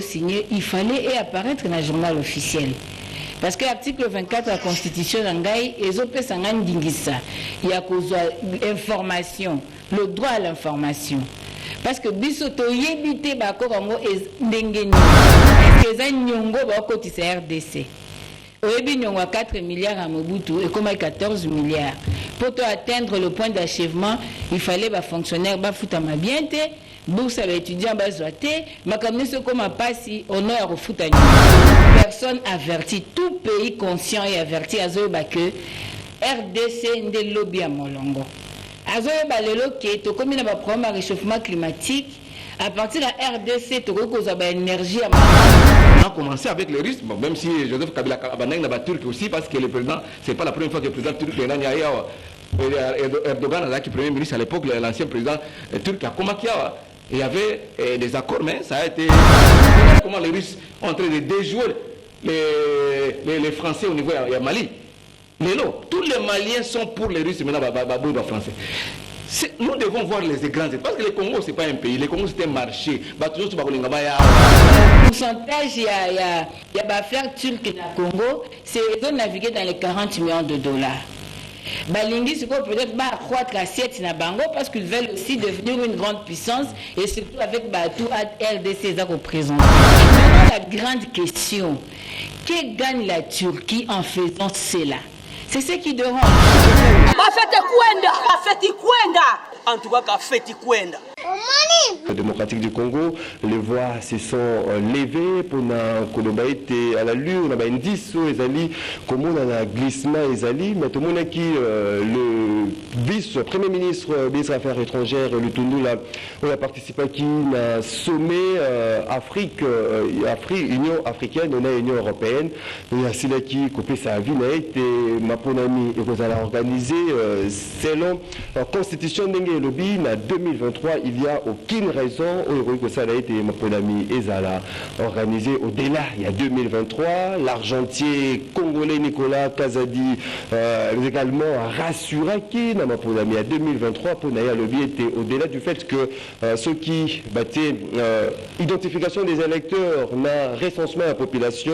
signé, il fallait apparaître dans le journal officiel. Parce que l'article 24 de la Constitution d'Angaï, il y a information, le droit à l'information. Parce que bisoto yebite bako bango ndengeni. Est-ce que ça nyongo bako tise RDC? Oyebi nyongo 4 milliards à Mobutu et comme 14 milliards. Pour atteindre le point d'achèvement, il fallait ba fonctionnaire ba futa ma bienté, bourse à étudiant ba zoité, ma comme ce comme a passé honneur au futa. Personne averti, tout pays conscient et averti à Zoba que RDC ndé lobby à Molongo. Azoba lelo ke to comme na ba problème de réchauffement climatique. À partir de la RDC, tu as l'énergie. On a commencé avec les Russes, bon, même si Joseph Kabila a turc aussi, parce que le président, c'est pas la première fois que le président turc Erdogan a qui premier ministre à l'époque, l'ancien président turc a commencé. Il y avait des accords, mais ça a été comment les Russes ont en train de déjouer les Français au niveau de Mali. Mais non, tous les Maliens sont pour les Russes, maintenant, les Français. Nous devons voir les grands, parce que le Congo c'est pas un pays, le Congo c'est un marché. Le pourcentage il y a affaires turques dans le Congo, c'est de naviguer dans les 40 millions de dollars. Balingi c'est peut-être accroître l'assiette na bango parce qu'ils veulent aussi devenir une grande puissance et surtout avec tout RDC ça représente. Maintenant la grande question, que gagne la Turquie en faisant cela? C'est ce qui dérange. En tout cas, Kafeti Kwenda. Démocratique du Congo, les voix se sont levées pour à la lure, on a un 10 ezali, comme on a un glissement ezali, mais tout le monde qui le vice-premier ministre des Affaires étrangères, le Tundula, on a participé à qui un sommet Union africaine, on a Union européenne, on a celui qui copie sa vie, et Maponami et vous allez organiser selon la constitution d'Enge Lobby, en 2023, il n'y a aucune raison où ça a été Maponami et Zala organisé au-delà. Il y a 2023, l'argentier congolais Nicolas Kazadi également rassuré qu'il n'a Maponami à 2023 pour Naya Lobby était au-delà du fait que ceux qui battaient identification des électeurs, na recensement de la population,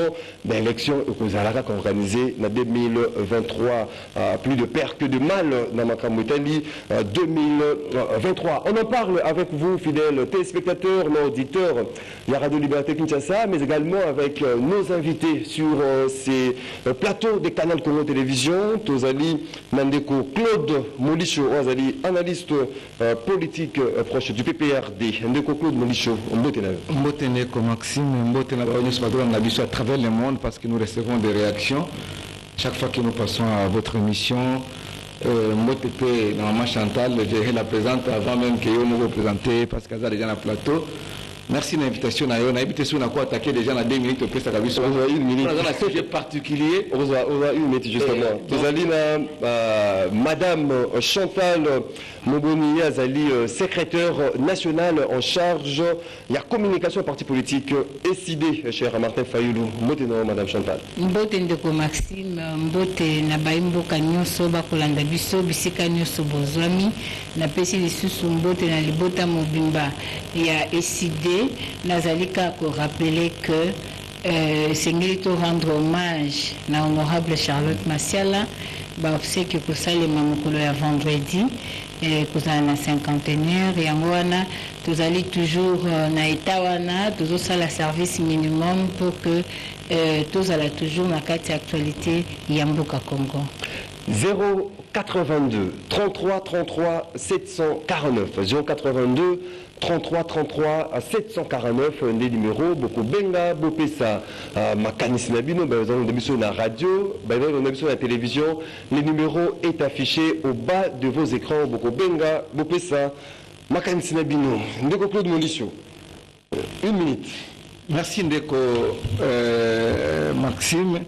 l'élection au Zalaka organisée en 2023, plus de perte que de mal dans Makamutali 2023. On en parle avec vous, fidèles téléspectateurs, nos auditeurs, la Radio Liberté Kinshasa, mais également avec nos invités sur ces plateaux des canaux Congo Télévision. Tozali Mandeko Claude Molicho, Ozali analyste politique proche du PPRD. Ndeko Claude Molicho, Mbotene comme Maxime, Mbotene à travers le monde parce que nous recevons des réactions chaque fois que nous passons à votre émission. Moi, normalement Chantal, je la présente avant même que vous me représentez parce qu'il y a déjà un plateau. Merci de l'invitation. On a invité sur quoi attaquer déjà dans 2 minutes. On a une minute. On a un sujet particulier. On a une minute justement. Vous allez Madame Chantal Moboni Azali, secrétaire nationale en charge de la communication au parti politique SID, cher Martin Fayoulou. Mboteno, Madame Chantal. Mboteno ko Maxime, mbote na baimbo kanyoso bakolanda biso bisika nyoso bozwami na pesi lisusu mbote na libota mobimba ya SID. Nazalika ko rappeler que c'est milito rendre hommage na honorable Charlotte Massiala ba obsèque que ça les mamukolo ya vendredi et que ça na 51e et ngwana tozali toujours na etawana toujours ça la service minimum pour que tous à la toujours na kati actualité ya mboka Congo. 082 33 33 749 082 33 33 749 des numéros beaucoup benga bopesa makanisi na bino ba on a na radio ba on a la télévision les numéros est affiché au bas de vos écrans beaucoup benga bopesa makanisi na bino ndeko Claude Molicho 1 minute. Merci ndeko Maxime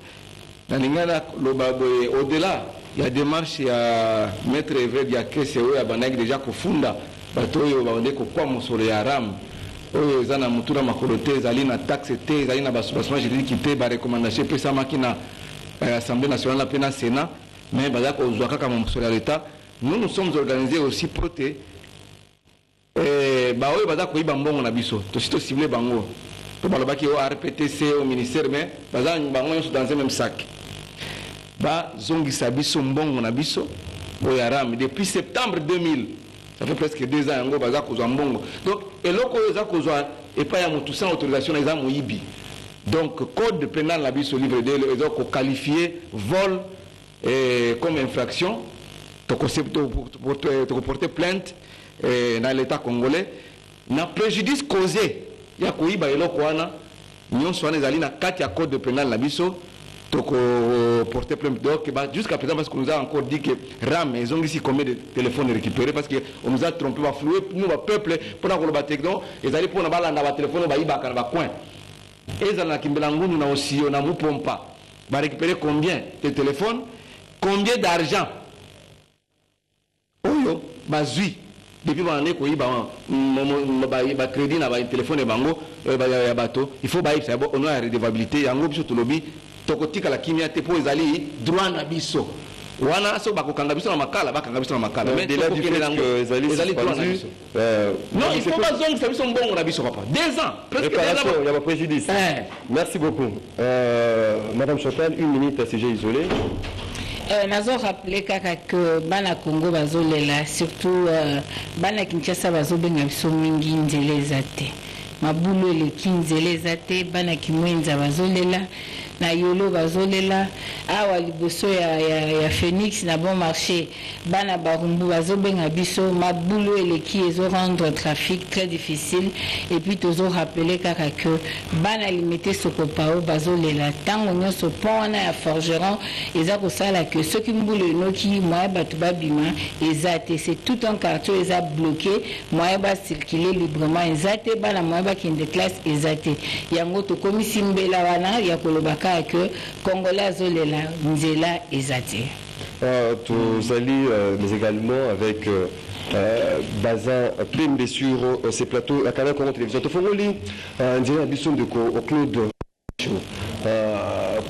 nalingana lobaboye au-delà il y a démarche ya maître Evre ya KCO ya banaki déjà kufunda bato oyo baonde kokwa mosolo ya haram oyo eza na mutura makolo te ezali na taxe te ezali na basoubassement juridique te barecommandation epesamaki na Assemblée nationale mpe na Sénat mais baza kozwa kaka mosolo ya l'État. Nous sommes organisés aussi po te baoyo baza koyiba mbongo na biso tosi tocible bango to balobaki au RPTC au ministère mais baza bango dans un même sac ba zongisa biso mbongo na biso o yaram depuis septembre 2000 ça fait presque 2 ans yango baza kozwa mbongo donc eloko oyo eza kozwa epai ya motu sans autorisation na eza moyibi donc code pénal la biso livre de eza ko qualifier vol comme infraction to porter plainte dans l'état congolais na préjudice causé ya koyiba eloko wana nyonso wana ezali na kati ya code pénal na biso toko porter plainte donc jusqu'à présent parce qu'on nous a encore dit que RAM ils ont ici combien de téléphones récupérés parce que on nous a trompé va flouer nous va peuple pour na koloba techno ezali pour na balanda ba téléphone ba ibaka na ba coin ezala na kimbelangunu na osio na mupompa va récupérer combien de téléphones combien d'argent oyo bazui depuis bana ko yiba ba crédit na ba téléphone bango ya bato il faut ba ça on a redevabilité yango biso tolobi tokotika la kimia te po ezali droit na biso wana so bakokanga biso na makala bakanga biso na makala mais de là du fait que ezali droit na biso non il faut bazong ça biso mbongo na biso papa 2 ans presque 2 ans il y a pas préjudice merci beaucoup madame Chantal 1 minute à sujet isolé. Nazo rappelé kaka que bana Congo bazolela surtout bana Kinshasa bazobenga biso mingi nzele zate mabulo le kinzele zate bana kimwenza bazolela na yolo bazolela awa liboso ya Phoenix na bon marché bana barumbu bazobenga biso mabulo eleki ezo rendre trafic très difficile et puis tozo rappeler kaka que bana limité sokopao bazolela tango nyonso pona ya forgeron eza kosala que ceux qui mbulu noki moya batu babima ezate c'est tout un quartier eza bloqué moya ba circuler librement ezate bana moya ba kinde classe ezate yango to komisi mbela wana ya kolobaka que Congolais azolela nzela ezate. Tous alliés, mais également avec Bazin Pembe sur ces plateaux la Canal Congo Télévision. Tofongoli, Nzela Bisson de Claude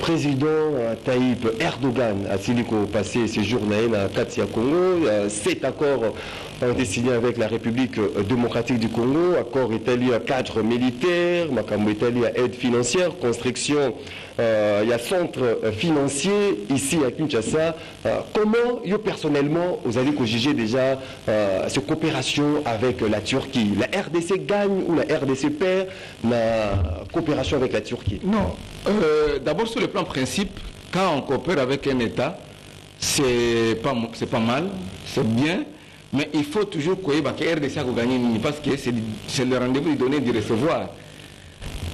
président Tayyip Erdogan a Siliko passé ses journées à Katia Congo. 7 accords ont été signés avec la République démocratique du Congo. Accord établi à cadre militaire, Makambo établi à aide financière, construction, il y a centre financier ici à Kinshasa. Comment, personnellement, vous allez juger déjà cette coopération avec la Turquie? La RDC gagne ou la RDC perd la coopération avec la Turquie? Non. D'abord, sur le plan principe, quand on coopère avec un État, c'est pas mal, c'est bien, mais il faut toujours que la RDC a gagné parce que c'est le rendez-vous de donner et de recevoir.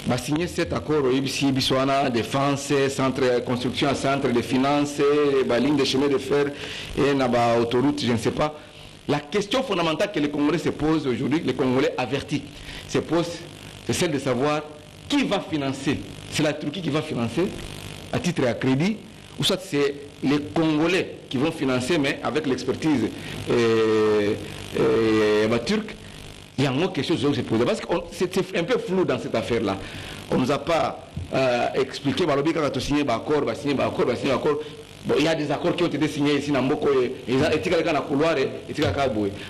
Va signer cet accord ici, Biswana, défense, centre construction, centre de finances, ligne de chemin de fer et na autoroute, je ne sais pas. La question fondamentale que les Congolais se posent aujourd'hui, les Congolais avertis se posent, c'est celle de savoir qui va financer. C'est la Turquie qui va financer à titre et à crédit, ou soit c'est les Congolais qui vont financer, mais avec l'expertise turque. Il y a quelque chose qui se pose. Parce que c'est un peu flou dans cette affaire-là. On ne nous a pas expliqué, quand on a signé un accord, bon, il y a des accords qui ont été signés ici dans Mboko, et couloir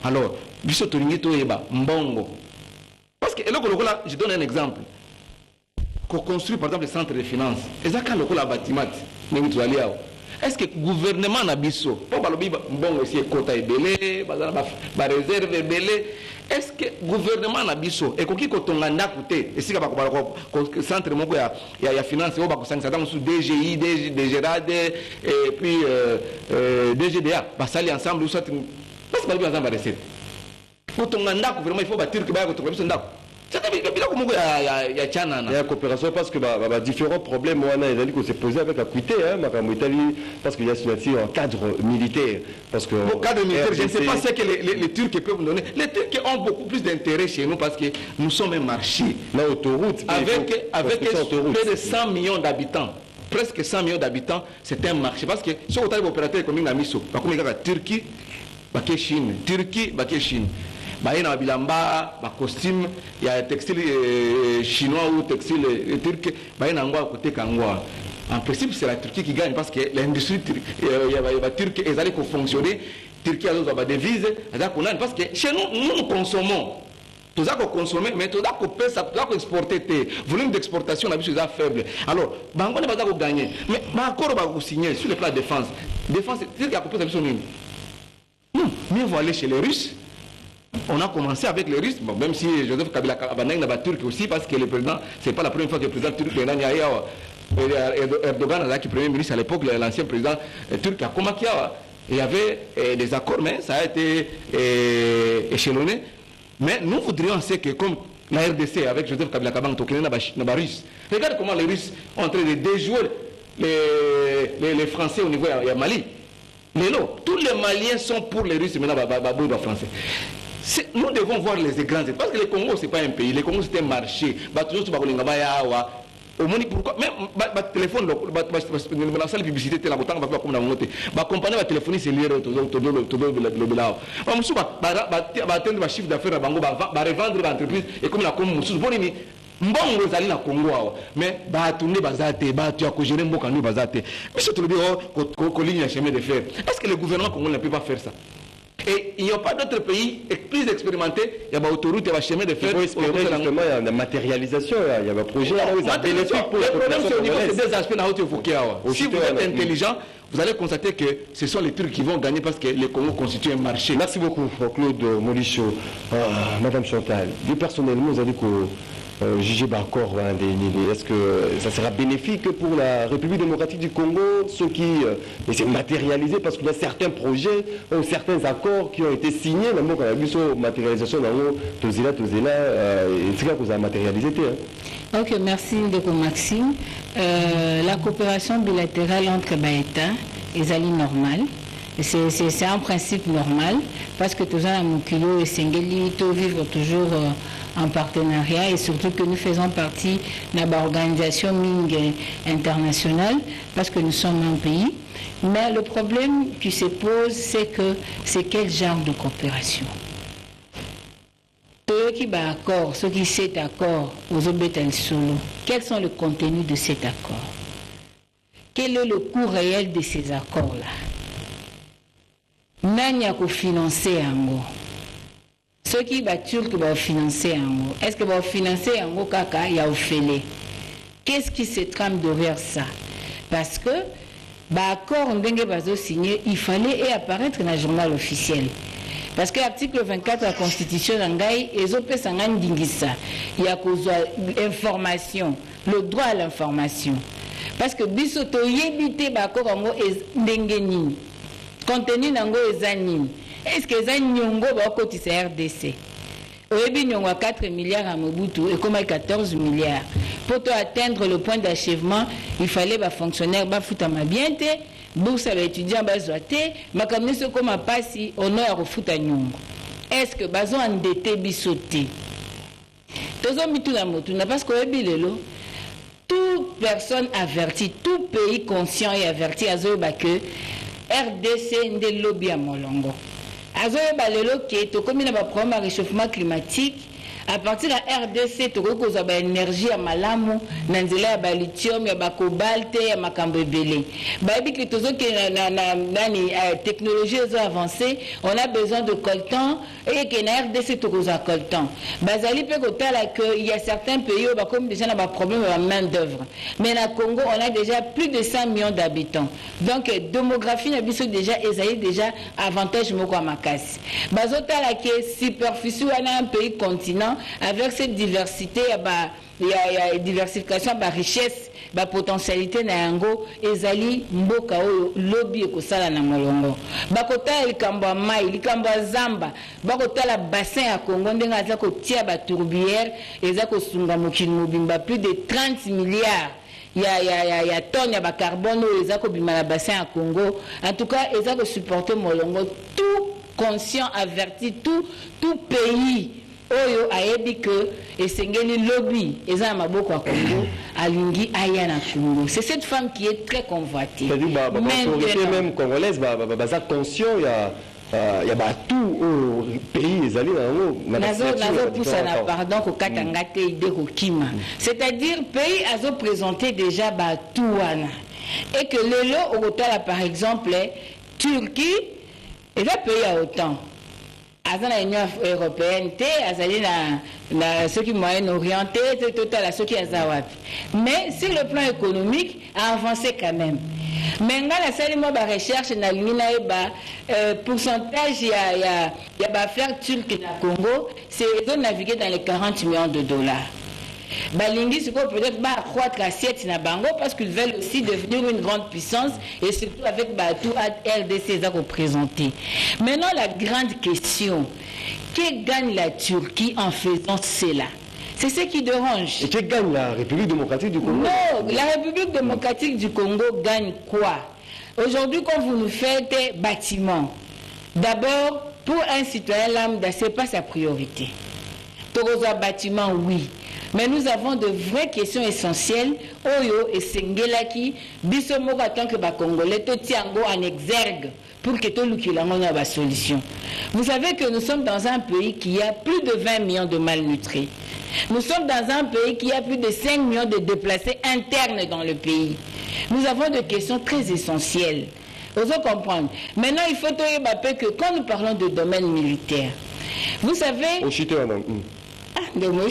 alors, Mbongo. Parce que là, je donne un exemple. Qu'on construit par exemple le centre de finances. Est-ce que le gouvernement n'a pas réserve est-ce que le gouvernement n'a pas et qu'on et si le centre de finances sous DGI, DGRAD et puis DGDA, ça ensemble, ça il faut bâtir que il y a coopération parce que différents problèmes on s'est posé avec la Cuité, parce qu'il y a signé un cadre militaire. Parce que cadre militaire, je ne sais pas ce que les Turcs peuvent nous donner. Les Turcs ont beaucoup plus d'intérêt chez nous parce que nous sommes un marché. L'autoroute, avec plus de 100 millions d'habitants. Presque 100 millions d'habitants, c'est un marché. Parce que si on a des opérateurs comme Namiso, comme la Turquie, Chine, Turquie, Chine. Il y a bilamba, costume, il y a textile chinois ou textile turc, il y a un côté kangwa. En principe, c'est la Turquie qui gagne parce que l'industrie turque est allée fonctionner. Turquie a des devises, parce que chez nous, nous consommons. Tout ça qu'on consomme, mais tout ça qu'on paie, ça doit exporter. Volume d'exportation, on a vu que c'est faible. Alors, on n'est pas gagner. Mais encore, on va signer sur le plan de défense. Défense, c'est-à-dire qu'il y a coupé ça. Non, mieux vaut aller chez les Russes. On a commencé avec les Russes, bon, même si Joseph Kabila n'a pas turc aussi, parce que le président, c'est pas la première fois que le président turc Erdogan, qui est premier ministre à l'époque, l'ancien président turc a combattu. Il y avait des accords, mais ça a été échelonné. Mais nous voudrions que comme la RDC avec Joseph Kabila Kabang n'a russe. Regarde comment les Russes ont en train de déjouer les Français au niveau de Mali. Tous les Maliens sont pour les Russes, maintenant les Français. Nous devons voir les grands. Parce que le Congo, ce n'est pas un pays. Le Congo, c'est un marché. Pourquoi même téléphone, la salle de publicité, la compagnie va téléphoner, c'est lié atteindre le chiffre d'affaires, va revendre l'entreprise et comme la Congo, mbongo ezali na Congo mais tourner bazate gérer mboka nous bazate mais surtout le ligne chemin de fer. Est-ce que le gouvernement congolais ne peut pas faire ça? Et il n'y a pas d'autres pays plus expérimentés. Il y a des autoroutes, il y a des chemins de fer. Il faut espérer justement, il y a une matérialisation, il y a un projet. Le problème, c'est au niveau de ces aspects dans évoqué. Si vous êtes intelligent, vous allez constater que ce sont les Turcs qui vont gagner parce que le Congo constitue un marché. Merci beaucoup, Claude Molicho. Madame Chantal, vous personnellement, vous avez juger d'accord, est-ce que ça sera bénéfique pour la République démocratique du Congo, ceux qui essaient de matérialiser, parce qu'il y a certains projets ou certains accords qui ont été signés, mais quand on a vu cette matérialisation, c'est ça que vous avez matérialisé. Ok, merci Ndeko Maxime. La coopération bilatérale entre les États est normale. C'est un principe normal, parce que tous en Mukilo et Sengeli vivre toujours en partenariat et surtout que nous faisons partie de l'organisation Ming internationale parce que nous sommes un pays. Mais le problème qui se pose, c'est quel genre de coopération. Ceux qui sont d'accord, ceux qui sont d'accord aux obétels solo, quels sont les contenus de cet accord? Quel est le coût réel de ces accords-là? Nanya ko financer yango. Ceux qui vont financer yango. Est-ce que vont financer yango kaka ya ofele? Qu'est-ce qui se trame derrière ça? Parce que accord ndenge bazo signé, il fallait apparaître dans le journal officiel. Parce que l'article 24 de la Constitution d'Angaï, ils ont fait il y a information, le droit à l'information. Parce que bisoto yebite accord yango ndenge nini. Contenu nango ezanini. Est-ce que ça nyongo ba kotisa RDC? Oyebi nyongo 4 milliards à Mobutu et comme 14 milliards. Pour atteindre le point d'achèvement, il fallait ba fonctionnaire ba futama bien té, bourse à l'étudiant ba zoate, makamni ce comme pasi honneur au futa nyongo. Est-ce que bazo endetté bisoté? Tozo mitu na motu na parce que oyebi lelo toute personne avertie, tout pays conscient et averti azoba que RDC nde lobby à Molongo. Azoye balelo ke to comme na ba problème de réchauffement climatique à partir de la RDC to ko za ba énergie ya malamu na nzela ya ba lithium ya ba cobalt ya makambo ebele. Ba bi ke tozo ke na technologie avancée, on a besoin de coltan et que na RDC to ko za coltan. Bazali pe ko tala que il y a certains pays où comme déjà na ba problème de main d'œuvre. Mais na Congo, on a déjà plus de 100 millions d'habitants. Donc démographie na biso déjà ezali déjà avantage moko makasi. Bazotala ke superficie wana un pays continent avec cette diversité, il y a diversification, richesse, potentialité na yango ezali mboka oyo lobby ekosala na molongo. Bakota likambo mai, likambo zamba, bakota la bassin ya Congo ndenga aza ko tia ba tourbière, eza ko sunga mokili mobimba plus de 30 milliards. Il y a tonnes de carbone eza ko bima la bassin ya Congo. En tout cas, eza ko supporter molongo, tout conscient averti, tout pays oyo ayebi que esengeli lobby eza maboko ya Congo alingi aya na Congo. C'est cette femme qui est très convoitée. C'est même congolaise baza conscient il y a tout au pays ezali nazo poussa na pardon ko katanga te ide ko kima. C'est-à-dire pays azo présenter déjà tout wana et que lelo au par exemple Turquie et le pays a autant aza na Union européenne te azali na ceux qui moyen orienté total à ceux qui aza wapi. Mais sur le plan économique a avancé quand même. Mais la salle moi ba recherche na lingina ba pourcentage ya ba faire turc na Congo, c'est de naviguer dans les 40 millions de dollars. Balingi peut-être va accroître l'assiette na bango parce qu'ils veulent aussi devenir une grande puissance et surtout avec tout RDC représenté. Maintenant la grande question, que gagne la Turquie en faisant cela? C'est ce qui dérange. Et que gagne la République démocratique du Congo? Non, la République démocratique du Congo gagne quoi? Aujourd'hui, quand vous nous faites des bâtiments, d'abord, pour un citoyen lambda, ce n'est pas sa priorité. Toroza bâtiment, oui. Mais nous avons de vraies questions essentielles. Oyo et Sengelaki, Bisomoko en tant que Congolais, Totiango en exergue pour que tout le monde ait une solution. Vous savez que nous sommes dans un pays qui a plus de 20 millions de malnutris. Nous sommes dans un pays qui a plus de 5 millions de déplacés internes dans le pays. Nous avons des questions très essentielles. Vous comprendre. Maintenant, il faut que quand nous parlons de domaine militaire, vous savez... Donc, vous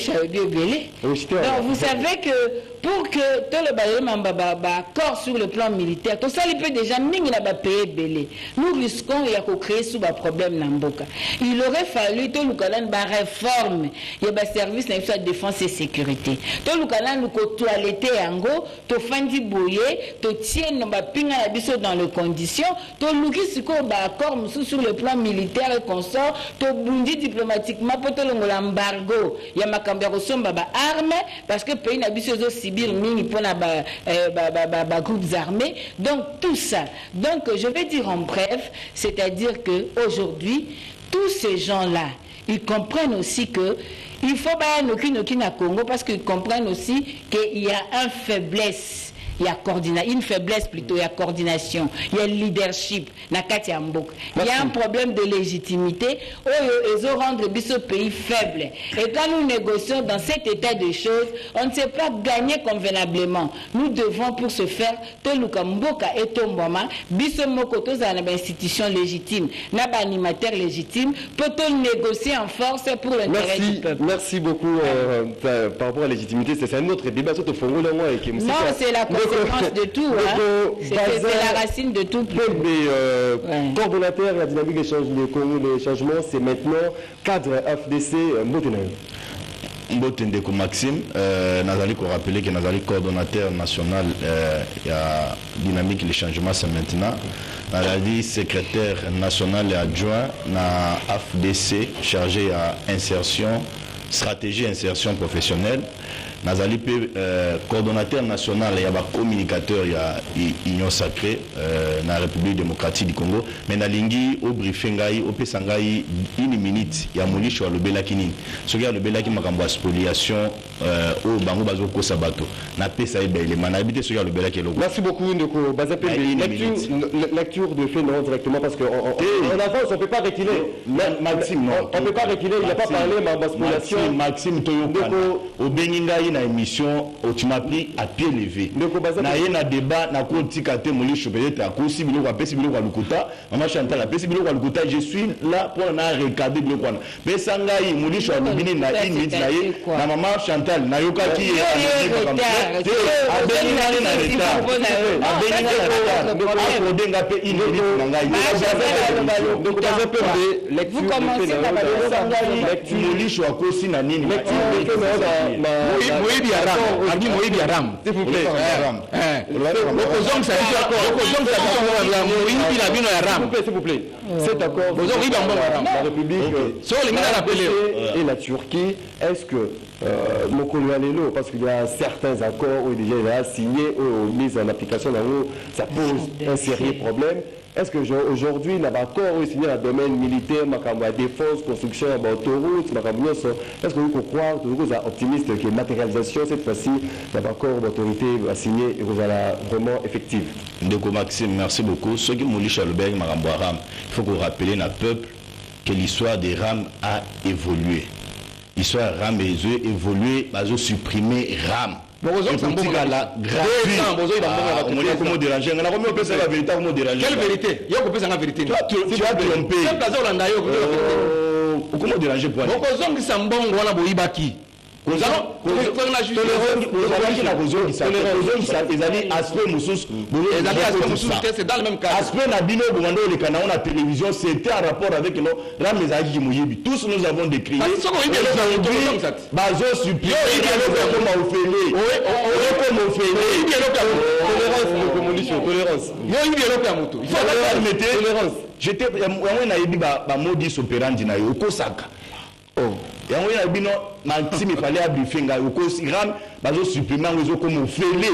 savez que pour que tout le accord sur le plan militaire, tout ça, il peut déjà payer belé. Nous risquons de créer sous un problème Namboka. Il aurait fallu tout le réforme, il y a un service de défense et sécurité. Tout le nous toiletter en go, tout fandi boyer, tout tient pinga dans les conditions, tout le accord sur le plan militaire et consort, tout bundi diplomatiquement pour tout l'embargo. Il y a ma armes parce que le pays n'a pas aussi pour les groupes armés. Donc tout ça. Donc je vais dire en bref, c'est-à-dire qu'aujourd'hui, tous ces gens-là, ils comprennent aussi que il faut pas aucune à Congo parce qu'ils comprennent aussi qu'il y a une faiblesse. Il y a une faiblesse plutôt, il y a coordination, il y a leadership, il y a un problème de légitimité, ils ont rendu ce pays faible. Et quand nous négocions dans cet état de choses, on ne sait pas gagner convenablement. Nous devons pour ce faire, Tolukamboka et Tomboma, Bissomokoto dans l'institution légitime, n'a animateur légitime, peut-on négocier en force pour l'intérêt du peuple. Merci beaucoup par rapport à la légitimité. C'est un autre débat, non, c'est la conséquence de tout, c'est la racine de tout. Coordonnateur, la dynamique des changements, c'est maintenant cadre FDC Mbotenay. Mbotendeko Maxime, Nazali ko rappeler que Nazali coordonnateur national il y a dynamique les changements c'est maintenant. Nazali secrétaire national et adjoint na FDC chargé à insertion stratégie insertion professionnelle. Nazali coordonnateur national et communicateur il y a Union Sacrée dans la République démocratique du Congo. Mais nalingi au briefing au pesangai une minute il y a Molisho Lobela Kini. Ce qui a Lobela qui makambo spoliation au bango bazo ko sabato. Na pesa ebele manabité ce qui a Lobela qui logo. Merci beaucoup Ndeko Bazapé. Lecture de fait non directement parce que en avance on peut pas reculer. Maxime non. On peut pas reculer, il n'a pas parlé ma spoliation. Maxime Toyokana au Beninga na émission tu m'as pris à pied levé na yena débat na ko tikate Molisho peut-être à kosi biloko apesi biloko lukuta maman Chantal apesi biloko lukuta je suis là pour na regarder biloko na pesa ngai Molisho alobini na une minute na ye na maman Chantal na yoka ki abenga pe une minute na ngai vous commencez par lecture Molisho akosi na nini Moïbi Aram, s'il vous plaît. S'il vous plaît. Cet accord la République et la Turquie, est-ce que parce qu'il y a certains accords où déjà signés ou mis en application, ça pose un sérieux problème. Est-ce qu'aujourd'hui, il y a un accord signé dans le domaine militaire, la défense, construction, autoroute, est-ce que vous pouvez croire, vous êtes optimiste que la matérialisation, cette fois-ci, l'accord d'autorité va signer et vous allez vraiment effective? Ndeko Maxime, merci beaucoup. Ce qui Mouli Chalobeg, il faut que vous rappeliez à peuple que l'histoire des rames a évolué. L'histoire des rames a évolué, ils ont supprimé rames. Quelle vérité? Il y a la vérité. Tu as trompé. comment déranger pour aller bokozongisa mbongo wana boyibaki c'est dans le même cas. Aspect Nabino Boumando le canal la télévision, c'était en rapport avec nous. Tous nous avons décrié. Bazo supplié. Tolérance. J'étais un modus operandi na yo kosaka. Oh, et on a dit non, Maxime il fallait abriter nga au ram, bazo supprimer ngo comme ofele.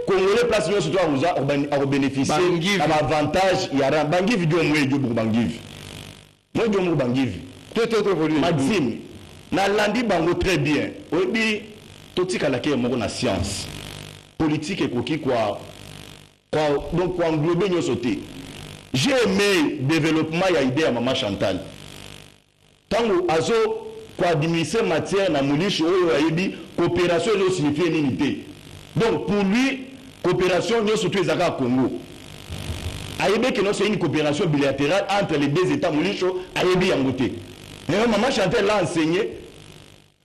Congolais place nous surtout à bénéficier à avantage il y a bangi vidéo moi dio bangivi. Moi dio mo bangivi. Maxime na landi bango très bien. Obi totika la ke mo na science. Politique et koki quoi donc quoi englober nous sauter. J'ai aimé développement il y a idée à maman Chantal. Tango azo ko administrer matière na mulishi oyo ayebi coopération no signifie unité. Donc pour lui coopération no surtout ezaka Congo. Ayebi que non c'est une coopération bilatérale entre les deux états mulisho ayebi yangote. Mais maman Chantal l'a enseigné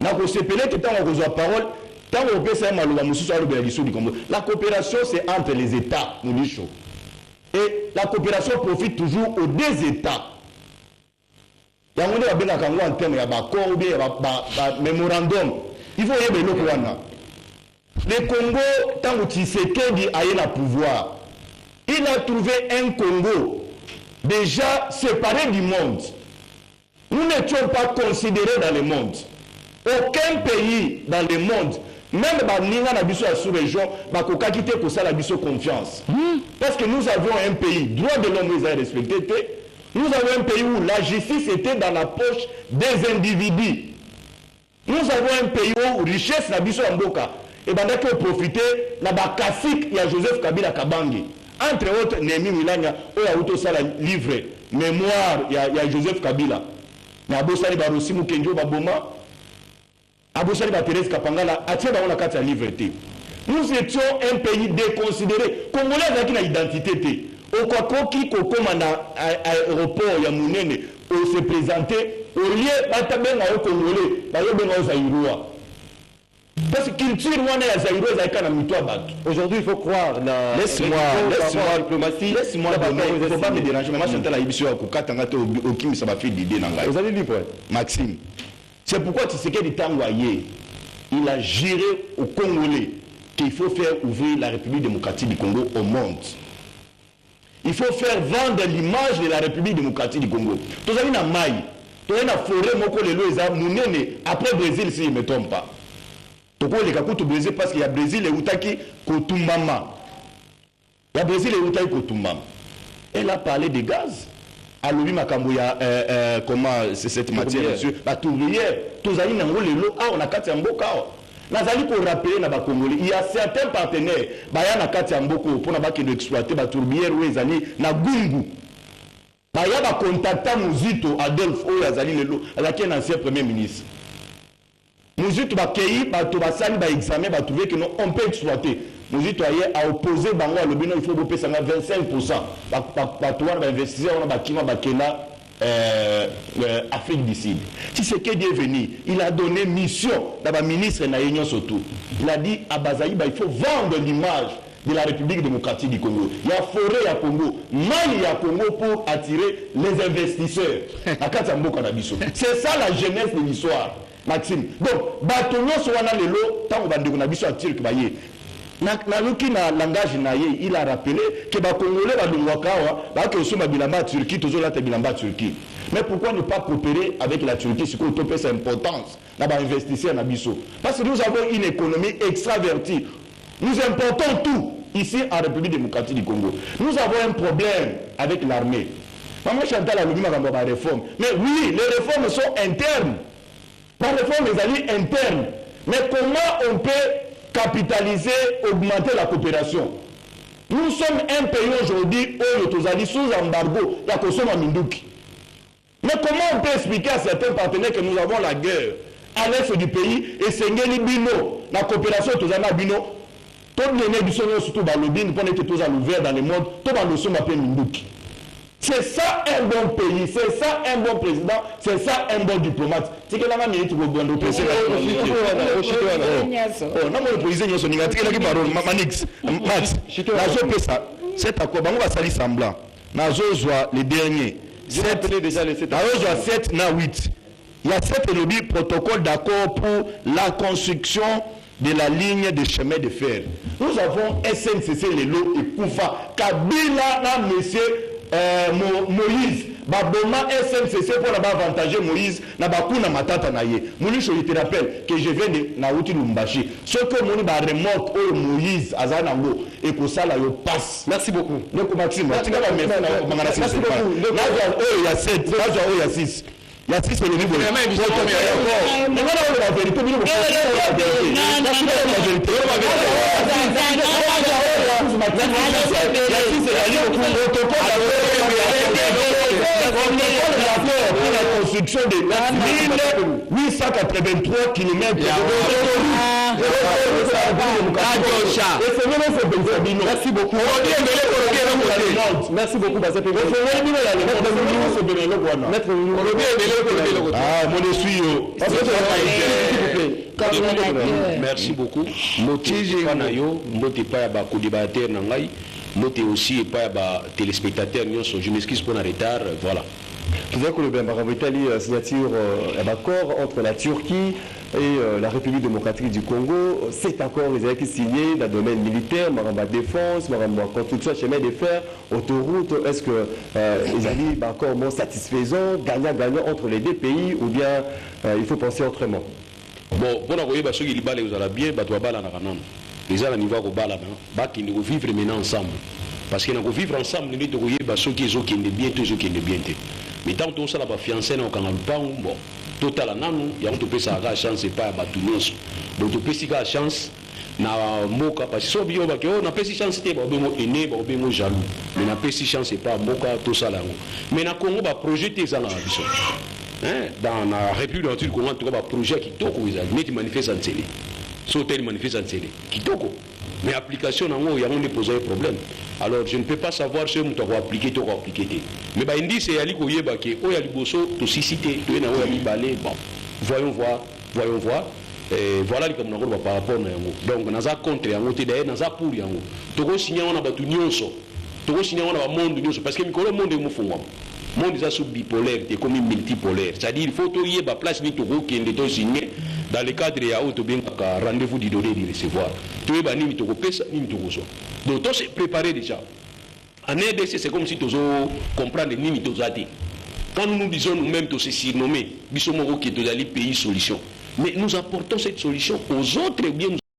na ko sepelé que tango ko parole tango pesa maloba mususu alo bela du Congo. La coopération c'est entre les états mulisho. Et la coopération profite toujours aux deux états. Il y a un terme de mémorandum. Il faut y avoir le Congo, tant que Tshisekedi a eu le pouvoir, il a trouvé un Congo déjà séparé du monde. Nous n'étions pas considérés dans le monde. Aucun pays dans le monde, même la sous-région, va quitter pour ça la confiance. Parce que nous avions un pays, droit de l'homme est respecté. Nous avons un pays où la justice était dans la poche des individus. Nous avons un pays où la richesse n'a pas mboka. Et pendant qu'on profitait, la bakasik, il y a Joseph Kabila Kabangi. Entre autres, Némi Milania, où il y a auto ça livre, mémoire, il y a Joseph Kabila. Mais à Bossali Barossi Mukenjo Baboma, à Bossali Thérèse Kapangala, à Tchèba on a 4 livres. Nous étions un pays déconsidéré. Congolais avec une identité. Au Kwakoki, au commandant aéroport, ya Mounene, on se présentait, au lieu d'atabenga au Congolais, d'ailleurs, Zaïroua. Parce que culture, on est à Zaïroua, Zaïka, aujourd'hui, il faut croire. Laisse-moi diplomatie. Laisse-moi donner. Il ne faut pas me déranger. Mais moi, je suis en train de dire au Kim, ça m'a fait l'idée. Vous avez dit quoi? Maxime. C'est pourquoi tu sais qu'il y a des temps il a géré au Congolais qu'il faut faire ouvrir la République démocratique du Congo au monde. Il faut faire vendre l'image de la République démocratique du Congo. Tous les gens maï, tous les gens forêt, moko les lois, après Brésil si je ne me trompe pas. Tous les gens qui Brésil parce qu'il y a Brésil et Outaki Kotumbama. Il y a Brésil et Outaki Kotumbama. Elle a parlé de gaz. Alors lui Makamboya, comment c'est cette matière, monsieur? La tourrière. Tous les gens les lois, on a quatre mboka. Nazali pour rappeler na Congolais, il y a certains partenaires, baya na kati ya mboko pour na baki de exploiter ba tourbière ou ezali na gungu. Baya ba contacta Muzito Adolphe ou yazali lelo, alaki un ancien premier ministre. Muzito ba kei ba to ba sali ba examen ba trouver que non on peut exploiter. Muzito a opposé bango à lobino il faut boper ça 25%. Ba to ba investisseur on ba kima ba kena Afrique du Sud. Si c'est qu'il est venu, il a donné mission dans la ministre Naïnion Soto. Il a dit à Bazaïba, il faut vendre l'image de la République démocratique du Congo. Il y a forêt à Congo, maille à Congo pour attirer les investisseurs. C'est ça la jeunesse de l'histoire, Maxime. Donc, Batonio Sowana Lelo, tant qu'on a dit sur Tirk Baye. Na langage naïe, il a rappelé que les Congolais sont bilamba Turquie, toujours là bilamba Turquie. Mais pourquoi ne pas coopérer avec la Turquie, ce qu'on peut sa importance, là investisseurs en Abisso? Parce que nous avons une économie extravertie. Nous importons tout ici en République démocratique du Congo. Nous avons un problème avec l'armée. Maman Chantal a dit la réforme. Mais oui, les réformes sont internes. La réforme est interne. Mais comment on peut capitaliser, augmenter la coopération? Nous sommes un pays aujourd'hui où nous sommes sous embargo, la consommation à Minduki. Mais comment on peut expliquer à certains partenaires que nous avons la guerre à l'est du pays et c'est Bino, la coopération tous en Bino, tout le monde surtout dans le bin pour être tous à l'ouvert dans le monde, tout dans le son appelé Minduki. C'est ça un bon pays, c'est ça un bon président, c'est ça un bon diplomate. C'est que la même minute pour bon pressé. Oh, non, mon président, il y a une parole, Manix, Max, cet accord, on va salir semblant. Les derniers, 7 déjà les 7 na 8. Il y a 7 lobby protocole d'accord pour la construction de la ligne de chemin de fer. Nous avons SNCC Lelo et Koufa. Kabila na monsieur Moïse. Baboma SNCC pour avantager Moïse na bakuna matata na ye. Moulicho, je te rappelle que je viens de Naouti Lumbashi. Ce que Mouni ba remote au Moïse Azanango et que ça là yo passe. Merci beaucoup. Donc Maxime, merci beaucoup. Il y a 7, il y a 6. Il y a 6 le niveau. Pour la construction de 1883 km. Merci beaucoup. Merci beaucoup. Merci beaucoup. Notez aussi pas téléspectateurs, je m'excuse pour le retard, voilà. Vous savez que le signature d'accord entre la Turquie et la République démocratique du Congo. Cet accord est signé dans le domaine militaire, dans la défense, dans la construction de chemin de fer, autoroute. Est-ce que les amis d'accord satisfaisant, gagnant entre les deux pays, ou bien il faut penser autrement? Bon, pour la ceux qui vous allez bien, les gens niveau qui nous vivre maintenant ensemble. Parce que nous vivre ensemble, nous devons ceux qui sont bien, ceux qui sont bien. Mais tant que ça va fiancé, nous avons bon, total nanou, il y a un peu ça chance et pas à batounos. Donc tu peux si la chance na moka parce que sobio ba que on a pas si chance te ba bemo aîné ba bemo jaloux. Mais na pas si chance et pas moka tout ça là. Mais na Congo ba projeter ça là biso. Hein, dans la République du Congo, tu as un projet qui toko ils manifeste en télé. Sauter manifeste en télé. Qui toko. Mais application en haut, il y a un posé un problème. Alors je ne peux pas savoir si on doit appliquer, tu dois appliquer. Mais bah indi c'est ali ko yeba ke o ya liboso to cité to na o ya balé bon. Voyons voir. Et voilà comme on va par rapport na yango. Donc naza contre yango te d'ailleurs naza pour yango. To ko signer on a batu nyonso. To ko signer on a monde nyonso parce que mikolo monde mo fungwa. Monde est sous bipolaire, c'est comme multipolaire. C'est-à-dire il faut qu'il y ait une place qui est signée dans le cadre de rendez-vous du donner et du recevoir. Tu es banni, tu es donc tout c'est préparé déjà. En RDC, c'est comme si tu comprends ni tu as dit. Quand nous disons nous-mêmes que c'est surnommé, nous sommes au pays solution. Mais nous apportons cette solution aux autres biens.